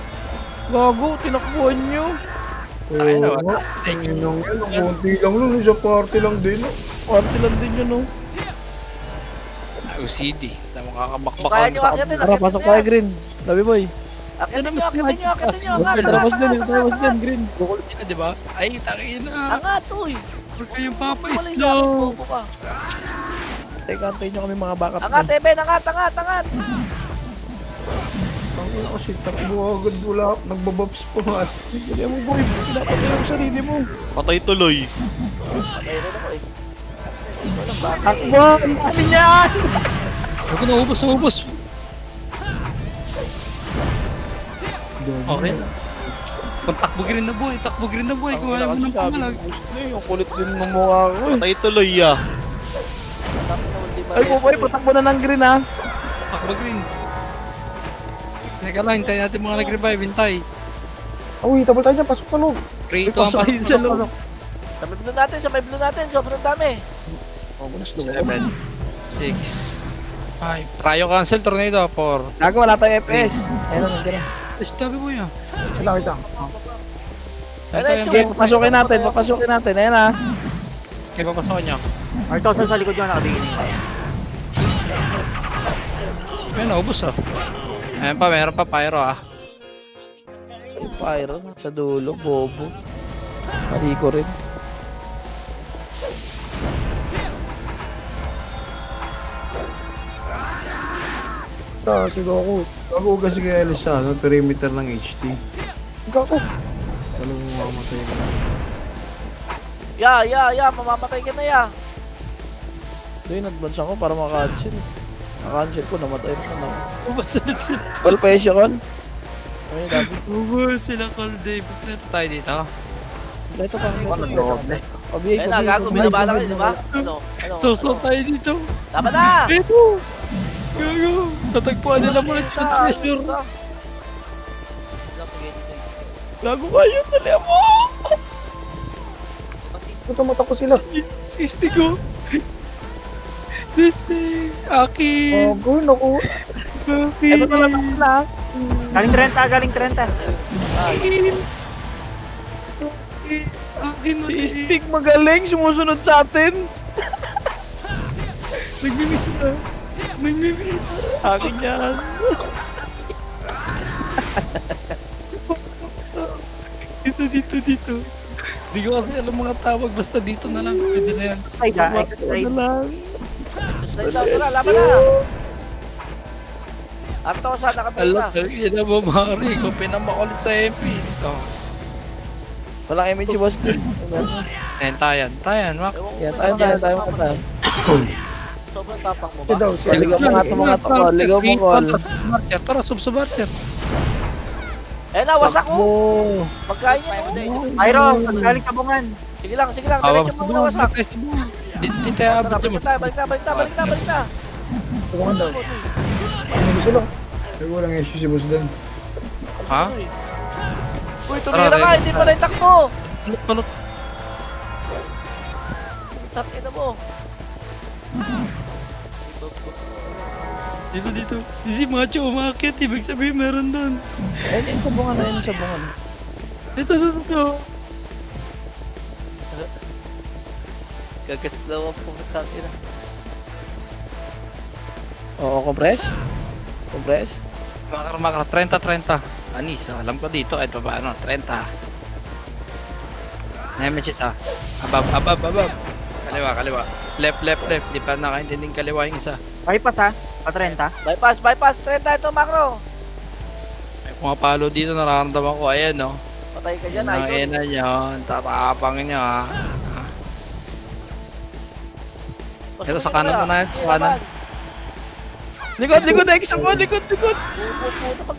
Gago, tinakbuhan nyo. Ay, Oo, wala. yung konti lang nun, sa party lang din. Party lang din yun, no? OCD. Na Kaya makakabakbakan. nyo akitin, Tara, pasok tayo, Green. Labi boy. Akitin nyo, Labas din, labas din, Green. Ina, di ba? Ay, tangin na. Angat, uy. Huwag kayong papa Wala slow. yan, bobo ka. Teka, antayin nyo kami mga backup Angat, na. Eben, angat. Ang ina kasi takbo agad, wala, nagbabaps pa nga. Sige mo, boy. Pinapatay ang sarili mo. Patay tuloy. Patay rin ako eh. Takbo! Ang dami niyan! Huwag na, ubos. Okay. Takbo green na boy. Kung ayaw mo ng pamalag. Yung kulit din ng mukha ko eh. Patay tuloy ya. Ay, boy, patakbo na ng Green ha. Takbo green. Teka lang, hintayin natin mga nag-revive, hintay. Uy, double tayo dyan, pasok pa loob. 3, 2, 1, Pasok yun sa loob. Sa may blue natin, sobrang dami. Bonus 7, 6, 5. Rayo cancel, tornado, 4. Gago, wala tayong FPS. Ayun, nandiyan na. Tabi mo yan. Wait lang. Ayun, Okay, papasukin natin. Ayan ha. Kaya papasokan niyo. Artosa sa likod nyo, nakatingin. Ayun, naubos ah. Ayan pa, meron pa pyro ah. Yung pyro, sa dulo, bobo. Mali ko rin. Si Goku. Gago kasi kaya Elisa, perimeter ng HT. Goku. Anong mamatay ka? mamamatay ka na ya. Doon, advance ako para maka-cancel. Naka-cancel ko, namatay na ako. Ubos na sila. Call pa siya, call. Ay, labi. Ubos sila call day. Ito tayo dito. Ito pa. Ano, doble. Pabiyay, Ayun na, gago, binabala kayo, di ba? Ano? So tayo dito. Laban na! Ito. Gago. Tatagpuan nila mga treasure. Gago kayo, tali mo! Tumatak ko sila. Sisti ko. Sisti. Aki. Gago, naku. Aki. Ito na lang. Galing 30. Aki. Aki na Si Stig magaling, sumusunod sa atin. Nagmimiss na. Nagmimiss. Akin yan. Dito. Di ko kasi alam mga tawag. Basta dito na lang. Pwede na yan. Exercise. Ito lang. Slide down, tara, laban na! Artosa, nakapila. Alam, yun na mo, Mari. Kung pinamakulit sa MP. Dito. Walang image si boss din. Ayan, tayan. Tayan, Mac. Yan, tayo. Sobrang tapang mo Ito ba? daw, si Ligaw mo nga ito mga tol. Ligaw mo call. Tara, sub-barter. Eh na, wasak Mo. ko! Pagkain niya no? Pyro, galing sa bungan. Sige lang, Awa, diretso basta mo muna wasak. Din tayo abot Balik dyan. na, balik na. Tulungan daw. Ano sila? Ay, walang issue si boss Dan. Ha? Uy, tumira ka, hindi pala yung takbo! Palot. Takina mo. Dito. Si Macho umakit. Ibig sabihin meron doon. Ayun yung sabungan na yun sa bungan. Ito. Gagaslaw ang pumunta ina. Oo, compress. Compress. Makar. 30. Anis, alam ko dito. Ito ba ano? 30. Nemesis ah. Above. Kaliwa. Left. Di pa nakaintinding kaliwa yung isa. Bypass ha, pa 30. Bypass, 30 ito, macro. May pumapalo dito, nararamdaman ko. Ayan, no? Patay ka dyan, Ang idol. ina nyo. Tatapang nyo, ha? Ito sa kanan mo na yan, sa kanan. Likod, exo mo, likod.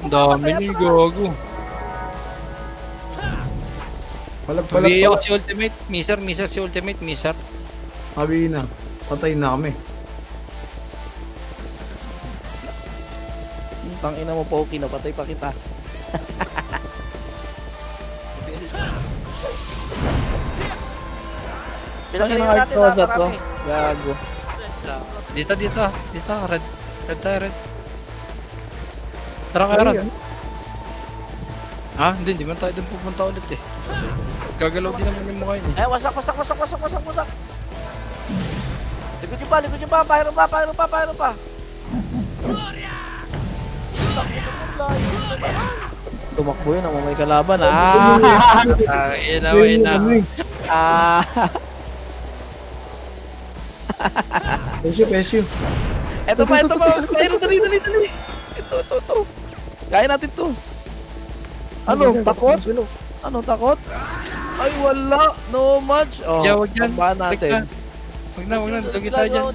Ang dami nyo, gogo. Palag. Pag-iiyak ko si ultimate. Miser si ultimate, miser. Sabi na. Patay na kami. Tangina mo, Poki, napatay pa kita. Pinagaling Tangina, natin hard na to. marami. Gago. Dito. Red tayo. Tara kayo, Red. Ha? Hindi man tayo dun pupunta ulit eh. Gagalaw din naman yung mukha yun eh. Eh, wasak. Likod nyo pa, pyro pa. Tumakbo yun, may kalaban. Ah! Ina. Ah! Pesyo. Eto pa. Pero dali. Ito. Kaya natin to. Ano, takot? Ano, takot? Ay, wala. No match. Oh, Wag yan. tambahan natin. Wag na. Lagi tayo dyan.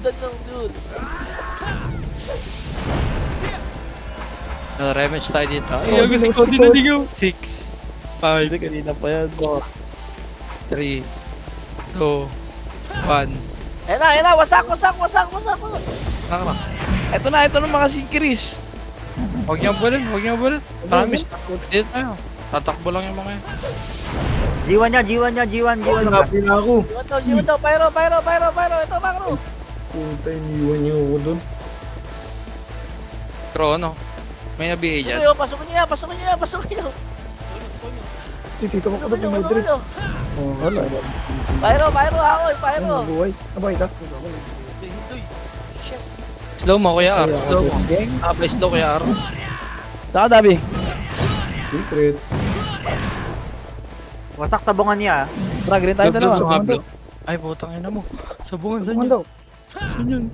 Revenge tayo dito. Ay, ako si Cody na ligaw. 6, 5, Hindi, kanina pa yan. 3, 2, 1. Eh na, wasak. Nakara. Ito na mga sinkiris. Huwag niyo bulin. Promise. Dito tayo. Tatakbo lang yung mga yan. G1 niya. Hanapin na ako. Jiwan daw, pyro. Ito, macro. Puta, iniwan niyo ako dun. Pero ano? May nabihay dyan. Pasok niyo. Dito mo ka ba may drip? Oh, Wala. Pyro, hakoy. Ano, buhay? Abay, ito. Slow mo, Kuya R. Slow mo. Gang. Abay, slow, Kuya R. Saka, Dabi. secret. Wasak sa bungan niya. Tara, green tayo dalawa. Hablo. Ay, putang ina mo. Sabungan saan Ano yan? daw? Saan yan?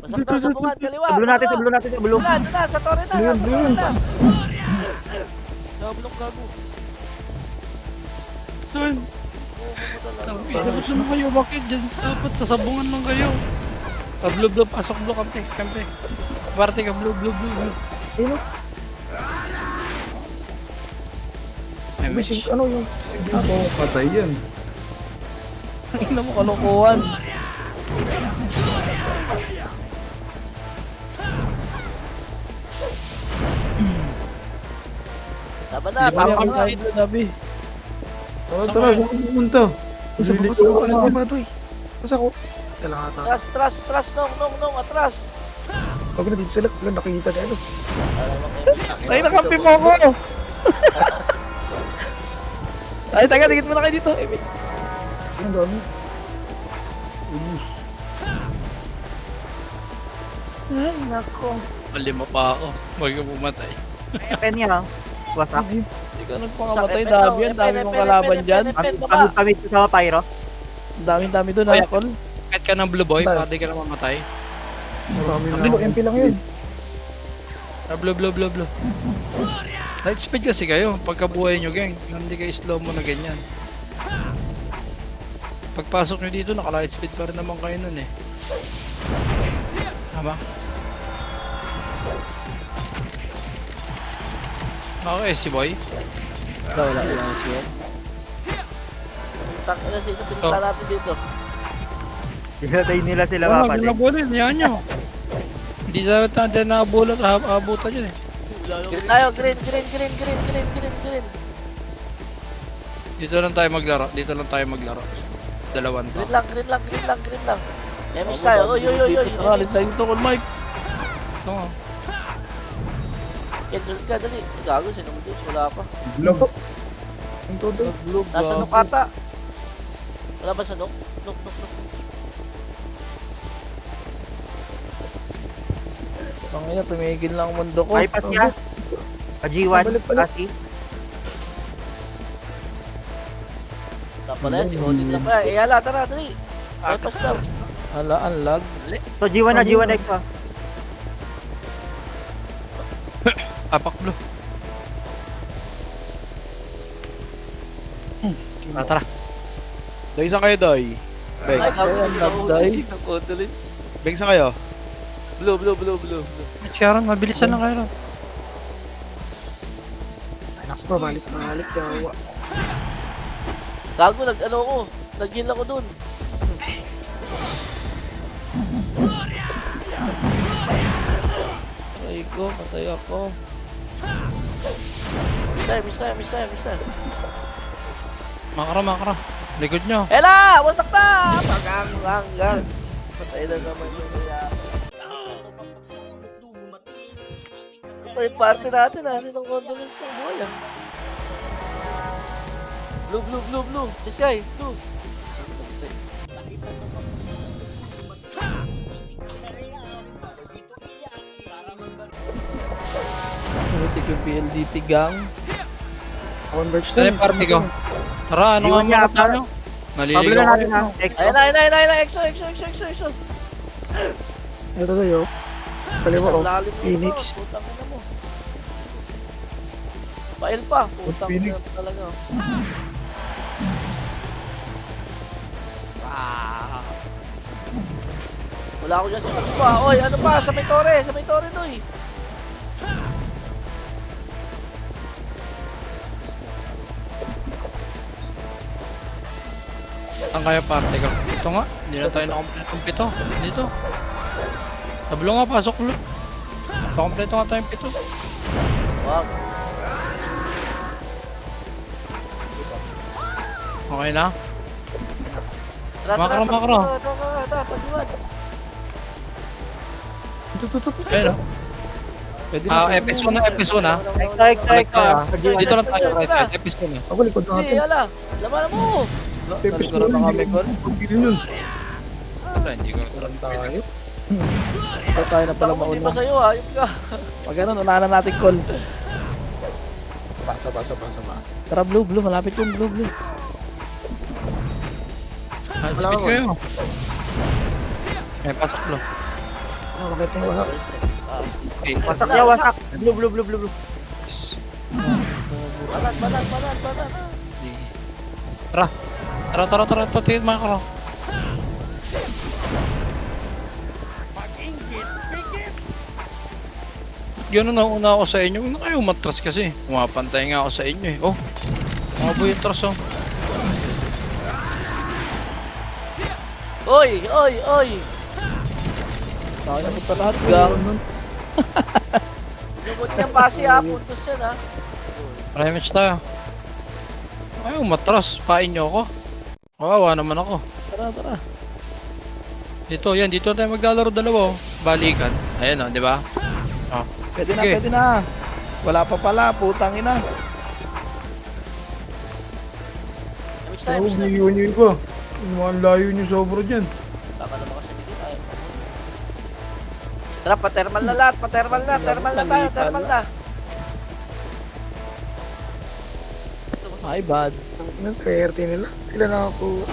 Wasak daw sa bungan, kaliwa. Sa blue natin, sa blue. Doon na, sa torre na. Blue yun. Saan? Dapat naman kayo, bakit dyan? Dapat sa sabungan lang kayo. Blue, pasok blue, kampe. Parte ka, blue. Sino? Ay, May match. ano yung... Ako, patay yan. Ina mo, kalokohan. Tama na, Hindi pa tama niya na. kita, Dabi. Tara, saan ka pumunta? Isa pa ba ito eh? Basta ako. Kailangan ata. Atras, nong, atras. Pag na dito sila, wala nakikita na ano. Ay, nakampi mo ako. Ay, taga, digit mo na kayo dito. Emi. Ang dami. Ubus. Ay, nako. Malima pa ako. Huwag ka pumatay. Pen niya. Wasak. Ay, Hindi ka nagpangamatay, Dabi. Ang dami mong kalaban dyan. Pamit ko sa Pyro. Ang dami doon, Ay, Nakol. Kahit ka ng blue boy, para di ka na mamatay. Marami na ano, ako. MP lang yun. Blue. Light speed kasi kayo. Pagkabuhay nyo, gang. Hindi kayo slow mo na ganyan. Pagpasok nyo dito, naka-light speed pa rin naman kayo nun eh. Tama. Okay, si Boy. Wala siya. Tak ina sino pinunta natin dito. Hinatay nila sila Wala, kapatid. ginabulin. Yan nyo. Hindi dapat natin nakabulat. Abutan yun eh. Green tayo, green. Dito lang tayo maglaro. Dalawan to. Green lang. Memis tayo. Oy. Alit tayo dito, Col Mike. Oo. Cancel ka, dali. Gago, sinundos. Wala pa. Loko. Ang todo. Nasa nuk ata. Wala ba sa nuk? Nuk. Ang ina, tumigil lang ang mundo ko. Bypass niya. G1. Balik. Kasi. Tapa na yan, si Odin lang pa. Hala, tara, dali. Ay, pas daw. Hala, ang lag. So G1 na, G1 extra. Apak blue. Tara. Doy, saan kayo, Doy? Beng. Ay, gago, Ay, nagday. Condolence. Beng, saan kayo? Blue. Sharon, mabilisan lang kayo. Naks pa, balik. Yawa. Gago, nag-ano ko. Nag-heal ako dun. Ay ko, patay ako. Mister. Makara. Likod nyo. Ela! Wasak na! Hanggang. Patay na naman yung kaya. Ito yung party natin ha. Sinong condolence ng buhay ah. Blue. This guy, blue. Tumitik yung PLDT gang. Converge Dali, party ko. Tara, ano nga G1 niya, muna tayo? Pablo Naliligaw na natin ko. ha. Extra. Ayun na. Exo. Ito tayo. Kaliwa oh. Lalim mo Phoenix. ito. Putang ina mo. Pail pa. Putang Phoenix. ina talaga. Wala ako dyan sa ano pa. Oy, ano pa? Sa may tore doy. Saan kaya party ko? Ito nga, hindi na tayo nakompletong pito. Dito. Tablo nga, pasok lo. Nakompleto nga tayong pito. Wag. Okay na? Tara, Makro. Tara, pagdiwan. Ayun o. Pwede Episode na. Extra. Dito lang tayo, right side. Episode na. Ako likod Hindi, natin. ala. Laman mo. Naliguran na kami, Col. Pagkilin yun. Wala, hindi ko na Lang tayo. Ito tayo na pala Ako, hindi pa mauna. sa'yo ha. Yung ka. Pag ganun, unahan na natin, Col. Pasa. Tara, blue. Malapit yung blue. Speed kayo. Pasok lo. Ah, makita yung wasak. Okay. Wasak niya, wasak. Blue. Banan. Tara. Tingin mga karo. Gano'n na una ako sa inyo. Huwag na kayo matras kasi. Pumapantay nga ako sa inyo eh. Oh. Mga boy yung tras oh. Oy. Tayo na punta lahat, gang. Yung buti niyang pasi ha. Puntos yan ha. Rematch tayo. Ayaw matras. Pain nyo ako. Kawawa naman ako. Tara. Dito tayo maglalaro dalawa oh. Balikan. Ayan oh, di ba? Oh. Pwede Okay. na. Wala pa pala, putang ina. Ako, biniwan niyo iba. Yung mga layo niyo sobra dyan. Baka naman kasi hindi tayo. Tara, pa-thermal na lahat. Thermal na. My bad. Ang swerte nila. Sila nakakuha.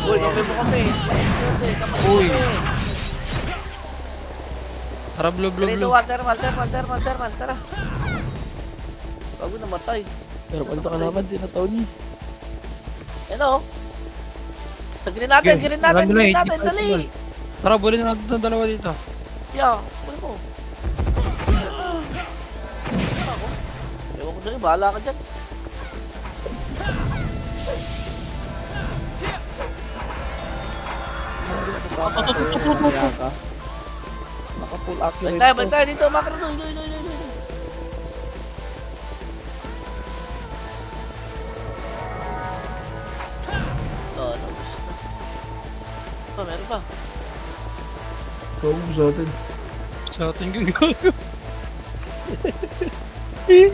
Uy, kape mo kami. Uy. Tara, blue. Thermal. Tara. Bago namatay. Pero pag ito kalaban, sila Tony. Ano? Tagilin natin, Sige, gilin natin, marami na, gilin natin, hindi pa dali! ito. Tara, bulin na natin itong dalawa dito. Yeah, puli mo. Ewan ko sa'yo, bahala ka dyan. Naka-full Balik accurate tayo dito, macro doon, doon. Oh, tapos na. Meron pa. Tawag sa atin. Sa ating gagawa.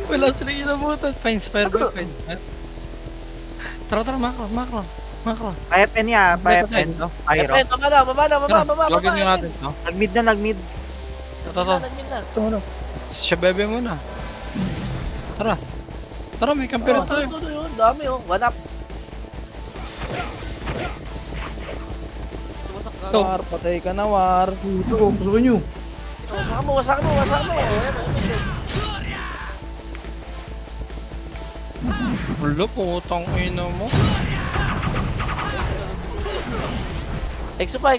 Wala silang inabutan. Pa-inspire ba? Tara, macro. PFN niya, PFN. Pyro. Pen, baba na. Lagyan nyo natin to. Nag-mid. Ito. Nagmin na. Ito ano. Siya bebe muna. Tara, may kampi na tayo. Ito yun, dami oh. One up. Tumasak ka. Ito. War, patay ka na, War. Ito, pasukan nyo. Wasak mo. Ayan. Wala, putang ina mo. Exo pa.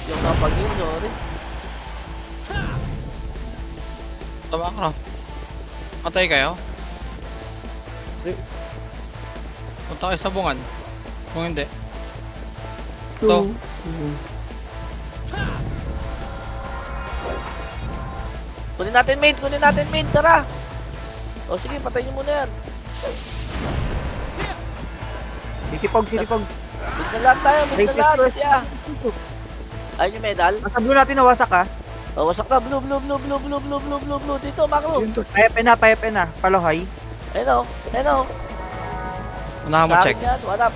Yung napag-in, sorry. Tama ka. Matay kayo? Punta kayo sa bungan. Kung hindi. Ito. Kunin natin main, tara. O sige, patayin nyo muna yan. Sisipog. Mid na lahat tayo, yeah. Ayun yung medal. Nasa blue natin nawasak ha. O, wasak na, blue. Dito, macro. Yun to. PFN na. Palohay. Ayun o. Unahan mo check. Yan, one up.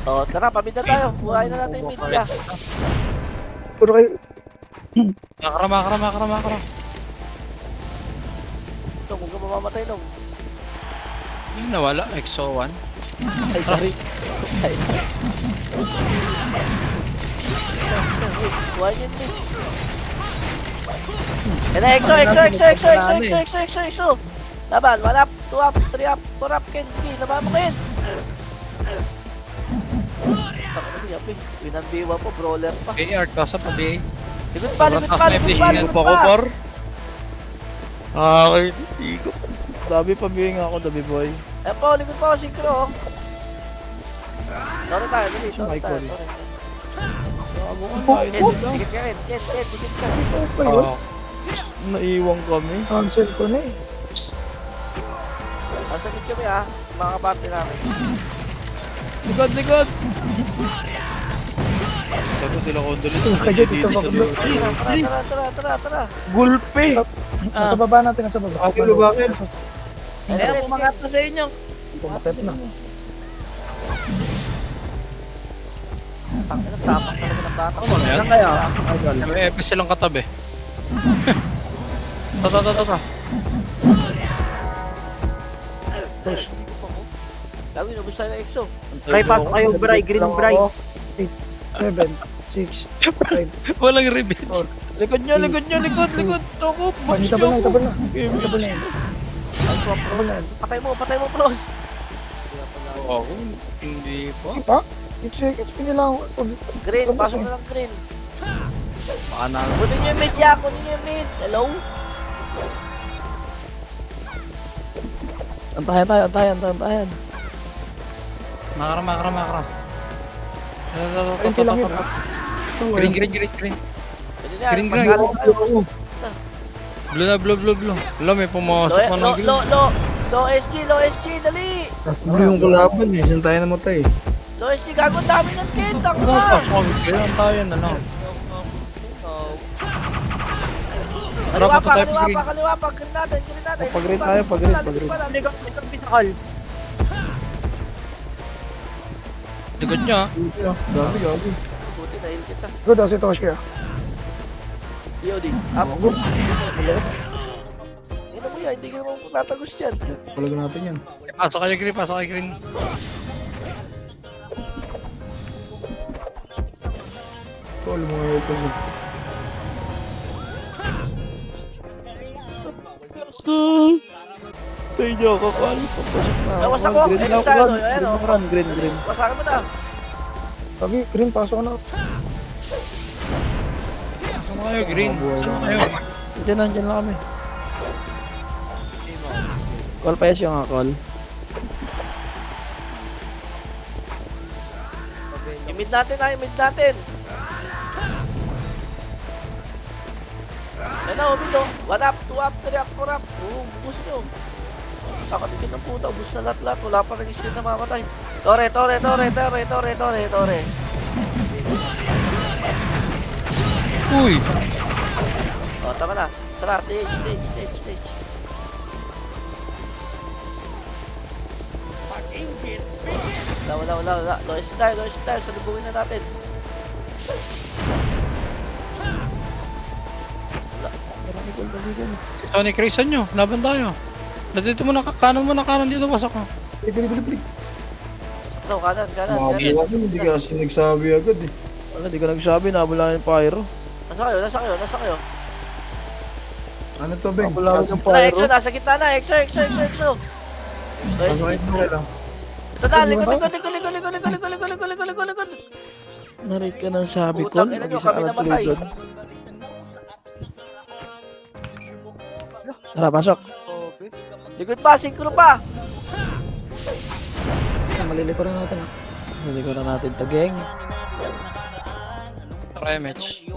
O, tara, pabid na tayo. Buhayin na natin yung mid, yeah. Puro kayo. Makara. Ito, kung ka mamamatay nung. Yun, nawala. EXO 1. Ay, sorry. Buhayin yun, mid. Yan na, exo. Laban, 1 up, 2 up, 3 up, 4 up, Ken. Sige, laban mo, Ken. Winambiwa po, brawler pa. AR, kasa pa BA. Likod pa. Sigo pa ko, par. Okay, sigo. Dabi pabiying ako, Dabi boy. Ayan po, likod pa ako, Synchro. Sorry tayo, dali, sorry tayo. Michael. Ken, dikit ka rin, Ken, dikit ka. Ito pa yun. Oo. Naiwang kami. Cancel ko na eh. Masakit kami ha, mga kaparte namin. Likod. Sabi sila condolence. Kaya dito pa ko. Tara. Gulpe. Nasa baba natin, nasa baba. Bakit? Ayan, Umangat na sa inyo. Pumatep na. Tangina, tapak talaga ng bata. Ayan. kaya? May EPS silang katabi. Tata. Gago, inubos tayo ng exo. Bray, pasok kayo, Bray. Green Bray. 7, 6, 5. Walang reveal. Likod nyo. Toko, Itabal na. Itabal na yun. Ay, swap, Itabal na yun. patay mo, Pros. Oo, hindi pa. Pa? 8 seconds, pinilang ako. Green, pasok na lang green. Baka na. Kunin nyo yung mid, ya. Kunin nyo yung mid. Hello? Antayan. Makara. Ayun, lang yun. Green. Pwede na yan. Green. Pagkalang tayo. Blue. Wala, may pumasok pa ng green. Low SG, dali! Blue yung kalaban eh. Saan tayo namatay? Low SG, gago, ang dami ng kid, Ano tangka! pasok kayo? Ang tayo yan, ano? Tara, punta tayo pa green. Kaliwa pa, green natin. Pag-green tayo, pag-green. Likod pisakal. Likod niya. Dami. Buti, nahil kita. Good, si Toshi ah. EOD, up. Ino mo yan, hindi ka naman tatagos yan. Palagan natin yan. Pasok kayo green. Ito, alam mo nga ito. Ah. Hintay niyo ako, Col. Papasok na ako. Lawas ako. Green Eh, lang ako, sa ano, Col. ayan, Green oh. ako, Ron. Green, green. Pasakin mo na. Kagi, green, pasok ka na. Saan na kayo, green? Saan na kayo? Diyan lang kami. Col, payas yung nga, Col. Imid natin na, imid natin. Yan na, umid oh. 1 up, 2 up, 3 up, 4 up. Oo, bus nyo. Kakatigil ng puta, bus na lahat-lahat. Wala pa nag-skin na mamatay. Tore. Uy! O, tama na. Tara, stage. Wala. Lois tayo. Salubungin na natin. Sonic Race nyo, laban tayo. Dito mo na, kanan dito, pasok ka. Bili. No, kanan. Makabuha ko, hindi kasi nagsabi agad eh. Wala, di ka nagsabi. Nabula yung pyro. Nasa kayo. Ano to, Beng? Nabula yung Tara, pyro. Exo, nasa gitna na. Exo. Pasok mo lang. Ito na, likod. Narit ka ng sabi, Putang Col. ina nyo, Mag-isa ka kami ng namatay. tulog. Tara, pasok. Likod pa, synchro pa. Malilito rin natin. Hindi ko na natin to, gang. Try match.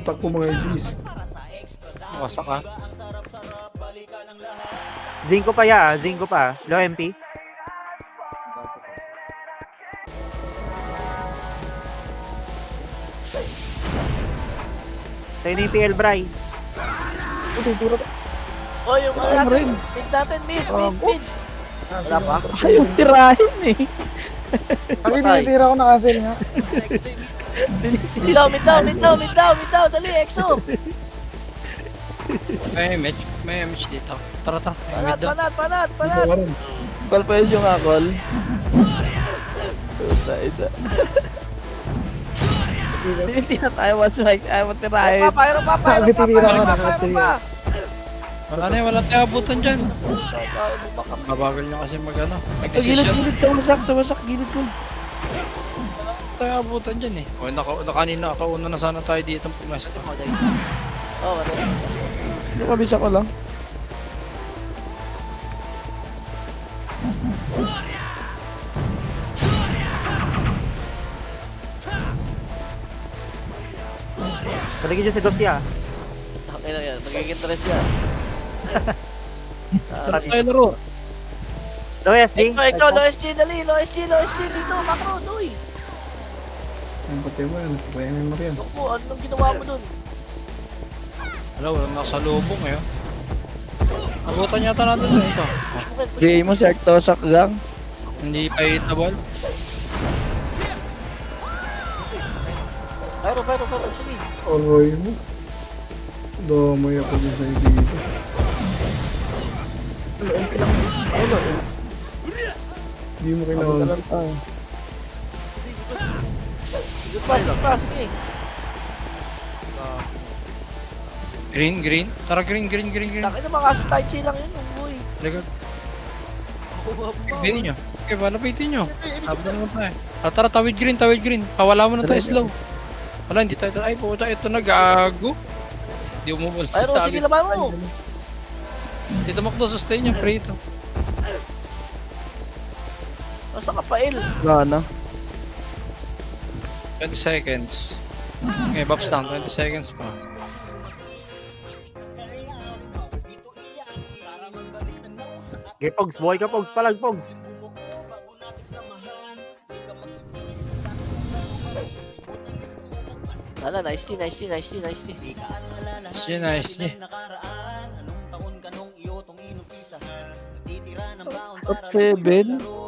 Takbo mga ibis. Wasak ka. Zinco pa. Low MP. Tayo na yung PL, Bray. O, yung mga Ayun natin. rin. Mid. Wala pa. Ayaw tirahin eh. Kagi, tinitira ko na cancel nga. Mid down. Dali, Exo. May match dito. Tara. May mid down. Panat. Ito ka rin. Col, payas yung nga, Col. Isa. Hindi na tayo maswag. Ayaw mo tirahin. Pyro pa. Kagi, tinitira ko na cancel nga. Wala tayo abutan dyan. Mabagal niya kasi mag-decision. Gilid sa wasak. Gilid ko. Tayo abutan dyan eh. O, kanina, kauna na sana tayo dito ng pumesto. Oh, madali. Hindi ko bisa ko lang. Talagin dyan si Dosya. Okay na yan. Magiging stress yan. Tara tayo laro. Low SD. Exo, low SG, dali. Low SG. Dito, macro, doy. Ang patay mo yun. Patay mo rin. Naku, anong ginawa mo dun? Walang nakasalubong eh. Abutan yata natin to. Ito. Game mo si Artosak gang. Hindi pa hitable. Pyro, sige. Aray mo. Damay ako din sa dito. MP lang. Hindi mo Abot kailangan. na lang tayo. Good pa, sige. Green. Tara, green. Laki naman kasi Tai Chi lang yun, boy. Ligat. Green nyo. Okay, malapitin nyo. Sabi na naman tayo. Tara, tawid green. Pawala mo na tayo slow. Wala, hindi tayo. Ay, puta, ito na, gago. Hindi umubol sa Pyro, sige sabi. naman mo. Dito makdo, sustain yung pre ito. Nasa kapail. Wala na. 20 seconds. Okay, Bob's down. 20 seconds pa. Okay, Pogs. Buhay ka, Pogs. Palag, Pogs. Wala, nice tea. Nice. Top 7.